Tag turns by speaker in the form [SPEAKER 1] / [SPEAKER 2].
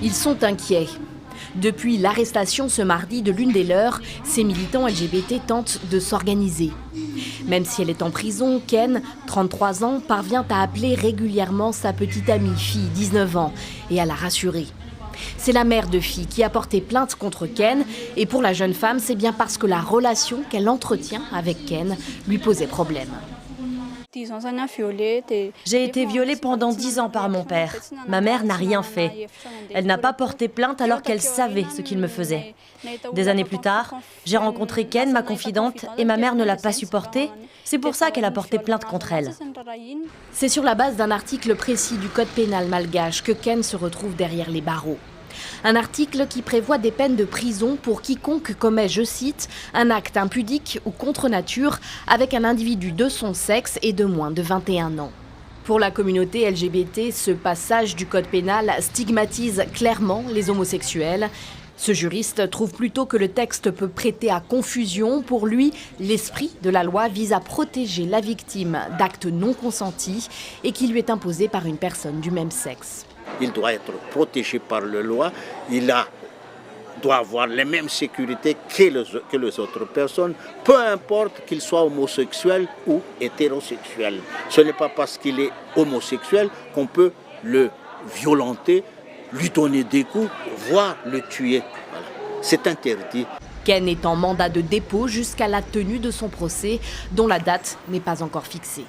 [SPEAKER 1] Ils sont inquiets. Depuis l'arrestation ce mardi de l'une des leurs, ces militants LGBT tentent de s'organiser. Même si elle est en prison, Ken, 33 ans, parvient à appeler régulièrement sa petite amie, fille, 19 ans, et à la rassurer. C'est la mère de fille qui a porté plainte contre Ken, et pour la jeune femme, c'est bien parce que la relation qu'elle entretient avec Ken lui posait problème.
[SPEAKER 2] J'ai été violée pendant 10 ans par mon père. Ma mère n'a rien fait. Elle n'a pas porté plainte alors qu'elle savait ce qu'il me faisait. Des années plus tard, j'ai rencontré Ken, ma confidente, et ma mère ne l'a pas supporté. C'est pour ça qu'elle a porté plainte contre elle.
[SPEAKER 1] C'est sur la base d'un article précis du code pénal malgache que Ken se retrouve derrière les barreaux. Un article qui prévoit des peines de prison pour quiconque commet, je cite, un acte impudique ou contre nature avec un individu de son sexe et de moins de 21 ans. Pour la communauté LGBT, ce passage du code pénal stigmatise clairement les homosexuels. Ce juriste trouve plutôt que le texte peut prêter à confusion. Pour lui, l'esprit de la loi vise à protéger la victime d'actes non consentis et qui lui est imposé par une personne du même sexe.
[SPEAKER 3] Il doit être protégé par la loi, doit avoir les mêmes sécurités que les autres personnes, peu importe qu'il soit homosexuel ou hétérosexuel. Ce n'est pas parce qu'il est homosexuel qu'on peut le violenter, lui donner des coups, voire le tuer. Voilà. C'est interdit.
[SPEAKER 1] Ken est en mandat de dépôt jusqu'à la tenue de son procès, dont la date n'est pas encore fixée.